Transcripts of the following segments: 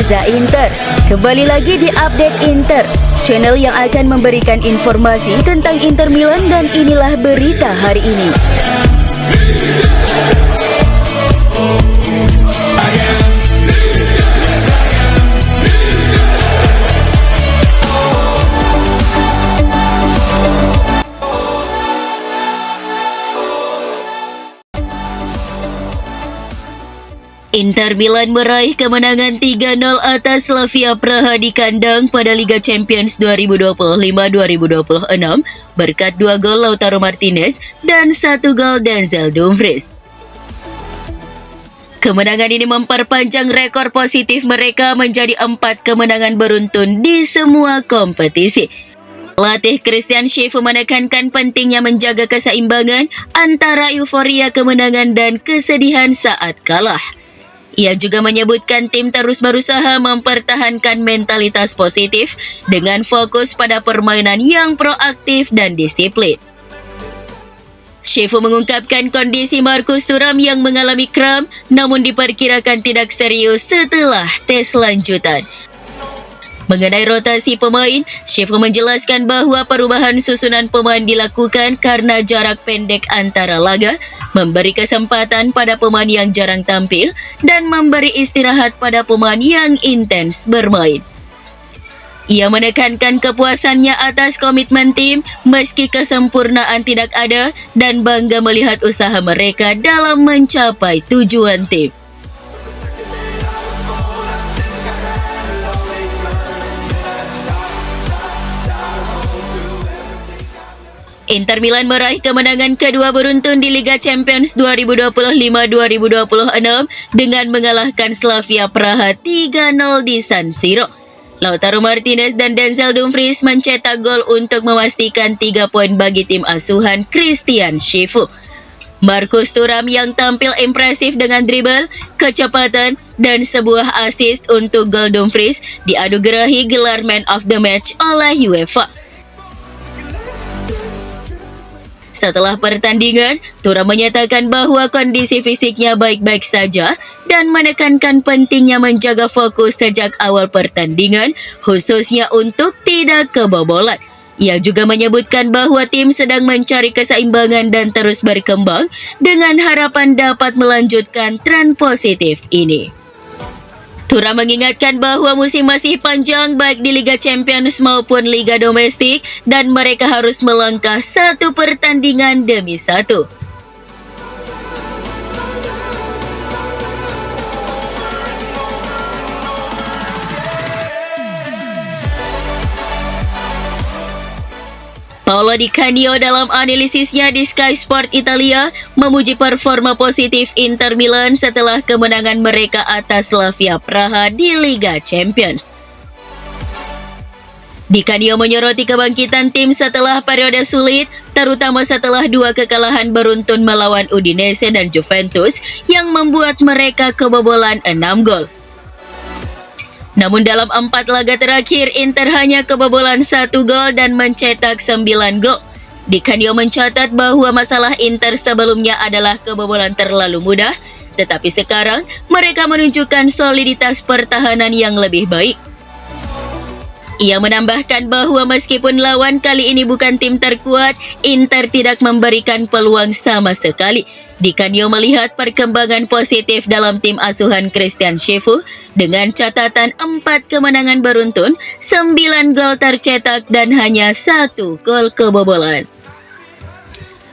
Reza Inter. Kembali lagi di Update Inter, channel yang akan memberikan informasi tentang Inter Milan, dan inilah berita hari ini. Inter Milan meraih kemenangan 3-0 atas Slavia Praha di kandang pada Liga Champions 2025-2026 berkat 2 gol Lautaro Martinez dan 1 gol Denzel Dumfries. Kemenangan ini memperpanjang rekor positif mereka menjadi 4 kemenangan beruntun di semua kompetisi. Pelatih Christian Schiffo menekankan pentingnya menjaga keseimbangan antara euforia kemenangan dan kesedihan saat kalah. Ia juga menyebutkan tim terus berusaha mempertahankan mentalitas positif dengan fokus pada permainan yang proaktif dan disiplin. Schiffo mengungkapkan kondisi Marcus Thuram yang mengalami kram namun diperkirakan tidak serius setelah tes lanjutan. Mengenai rotasi pemain, Schiffo menjelaskan bahwa perubahan susunan pemain dilakukan karena jarak pendek antara laga, memberi kesempatan pada pemain yang jarang tampil, dan memberi istirahat pada pemain yang intens bermain. Ia menekankan kepuasannya atas komitmen tim meski kesempurnaan tidak ada dan bangga melihat usaha mereka dalam mencapai tujuan tim. Inter Milan meraih kemenangan kedua beruntun di Liga Champions 2025-2026 dengan mengalahkan Slavia Praha 3-0 di San Siro. Lautaro Martinez dan Denzel Dumfries mencetak gol untuk memastikan 3 poin bagi tim asuhan Christian Schiffo. Marcus Thuram yang tampil impresif dengan dribble, kecepatan, dan sebuah assist untuk gol Dumfries dianugerahi gelar Man of the Match oleh UEFA. Setelah pertandingan, Thuram menyatakan bahwa kondisi fisiknya baik-baik saja dan menekankan pentingnya menjaga fokus sejak awal pertandingan, khususnya untuk tidak kebobolan. Ia juga menyebutkan bahwa tim sedang mencari keseimbangan dan terus berkembang dengan harapan dapat melanjutkan tren positif ini. Thuram mengingatkan bahwa musim masih panjang baik di Liga Champions maupun Liga Domestik dan mereka harus melangkah satu pertandingan demi satu. Paolo Di Canio dalam analisisnya di Sky Sport Italia memuji performa positif Inter Milan setelah kemenangan mereka atas Slavia Praha di Liga Champions. Di Canio menyoroti kebangkitan tim setelah periode sulit, terutama setelah 2 kekalahan beruntun melawan Udinese dan Juventus yang membuat mereka kebobolan 6 gol. Namun dalam 4 laga terakhir, Inter hanya kebobolan 1 gol dan mencetak 9 gol. Di Canio mencatat bahwa masalah Inter sebelumnya adalah kebobolan terlalu mudah, tetapi sekarang mereka menunjukkan soliditas pertahanan yang lebih baik. Ia menambahkan bahwa meskipun lawan kali ini bukan tim terkuat, Inter tidak memberikan peluang sama sekali. Di Canio melihat perkembangan positif dalam tim asuhan Christian Schiffo dengan catatan 4 kemenangan beruntun, 9 gol tercetak dan hanya 1 gol kebobolan.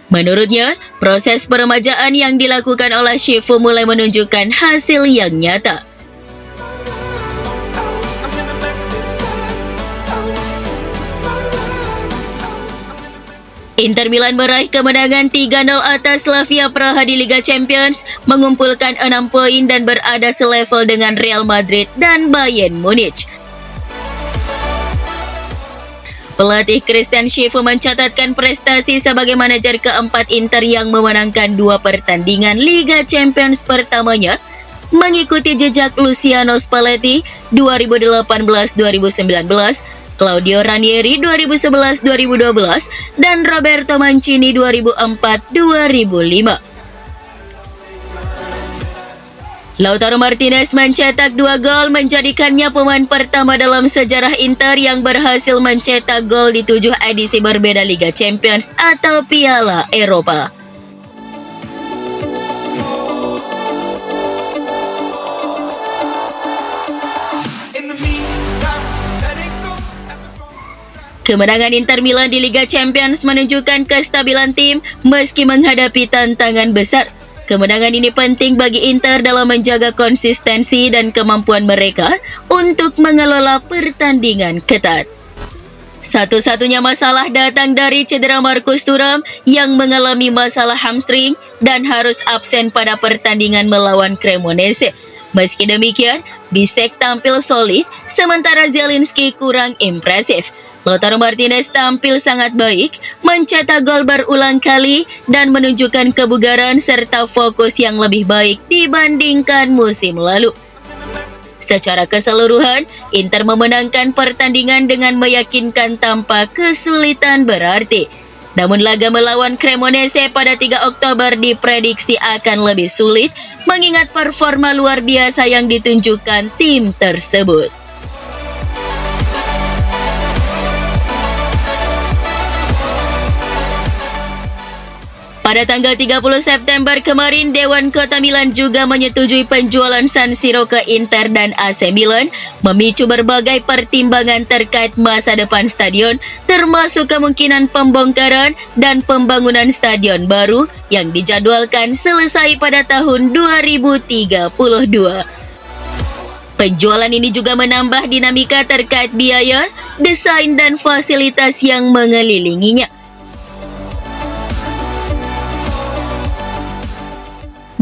Menurutnya, proses peremajaan yang dilakukan oleh Schiffo mulai menunjukkan hasil yang nyata. Inter Milan meraih kemenangan 3-0 atas Slavia Praha di Liga Champions, mengumpulkan 6 poin dan berada selevel dengan Real Madrid dan Bayern Munich. Pelatih Christian Schiffo mencatatkan prestasi sebagai manajer keempat Inter yang memenangkan 2 pertandingan Liga Champions pertamanya, mengikuti jejak Luciano Spalletti 2018-2019, Claudio Ranieri 2011-2012, dan Roberto Mancini 2004-2005. Lautaro Martinez mencetak 2 gol menjadikannya pemain pertama dalam sejarah Inter yang berhasil mencetak gol di 7 edisi berbeda Liga Champions atau Piala Eropa. Kemenangan Inter Milan di Liga Champions menunjukkan kestabilan tim meski menghadapi tantangan besar. Kemenangan ini penting bagi Inter dalam menjaga konsistensi dan kemampuan mereka untuk mengelola pertandingan ketat. Satu-satunya masalah datang dari cedera Marcus Thuram yang mengalami masalah hamstring dan harus absen pada pertandingan melawan Cremonese. Meski demikian, Bisek tampil solid, sementara Zielinski kurang impresif. Lautaro Martinez tampil sangat baik, mencetak gol berulang kali dan menunjukkan kebugaran serta fokus yang lebih baik dibandingkan musim lalu. Secara keseluruhan, Inter memenangkan pertandingan dengan meyakinkan tanpa kesulitan berarti. Namun laga melawan Cremonese pada 3 Oktober diprediksi akan lebih sulit mengingat performa luar biasa yang ditunjukkan tim tersebut. Pada tanggal 30 September kemarin, Dewan Kota Milan juga menyetujui penjualan San Siro ke Inter dan AC Milan, memicu berbagai pertimbangan terkait masa depan stadion, termasuk kemungkinan pembongkaran dan pembangunan stadion baru yang dijadwalkan selesai pada tahun 2032. Penjualan ini juga menambah dinamika terkait biaya, desain, dan fasilitas yang mengelilinginya.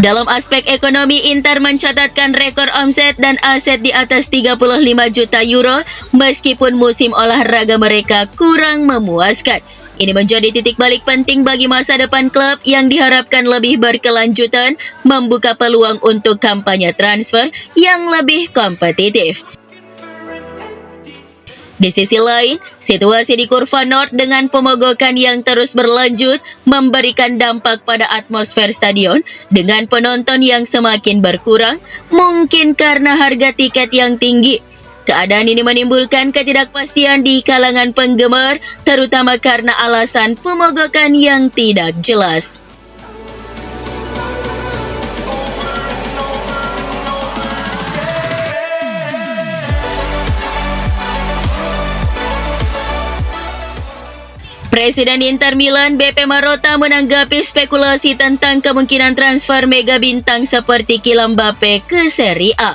Dalam aspek ekonomi, Inter mencatatkan rekor omset dan aset di atas 35 juta euro meskipun musim olahraga mereka kurang memuaskan. Ini menjadi titik balik penting bagi masa depan klub yang diharapkan lebih berkelanjutan, membuka peluang untuk kampanye transfer yang lebih kompetitif. Di sisi lain, situasi di Kurva Nord dengan pemogokan yang terus berlanjut memberikan dampak pada atmosfer stadion dengan penonton yang semakin berkurang, mungkin karena harga tiket yang tinggi. Keadaan ini menimbulkan ketidakpastian di kalangan penggemar, terutama karena alasan pemogokan yang tidak jelas. Presiden Inter Milan BP Marotta menanggapi spekulasi tentang kemungkinan transfer mega bintang seperti Kylian Mbappe ke Serie A.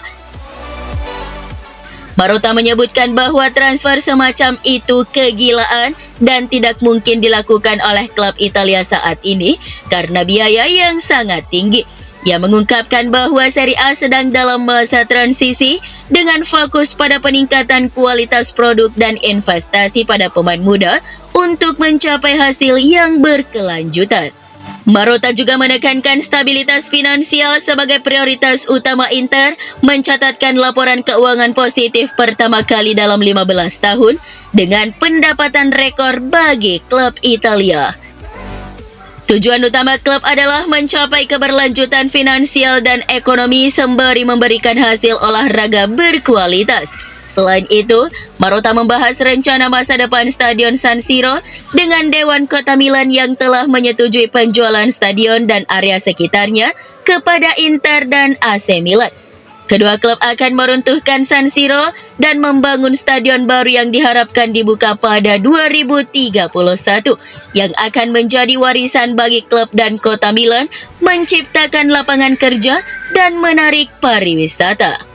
Marotta menyebutkan bahwa transfer semacam itu kegilaan dan tidak mungkin dilakukan oleh klub Italia saat ini karena biaya yang sangat tinggi. Ia mengungkapkan bahwa Serie A sedang dalam masa transisi dengan fokus pada peningkatan kualitas produk dan investasi pada pemain muda untuk mencapai hasil yang berkelanjutan. Marotta juga menekankan stabilitas finansial sebagai prioritas utama Inter, mencatatkan laporan keuangan positif pertama kali dalam 15 tahun dengan pendapatan rekor bagi klub Italia. Tujuan utama klub adalah mencapai keberlanjutan finansial dan ekonomi sembari memberikan hasil olahraga berkualitas. Selain itu, Marotta membahas rencana masa depan Stadion San Siro dengan Dewan Kota Milan yang telah menyetujui penjualan stadion dan area sekitarnya kepada Inter dan AC Milan. Kedua klub akan meruntuhkan San Siro dan membangun stadion baru yang diharapkan dibuka pada 2031 yang akan menjadi warisan bagi klub dan kota Milan, menciptakan lapangan kerja dan menarik pariwisata.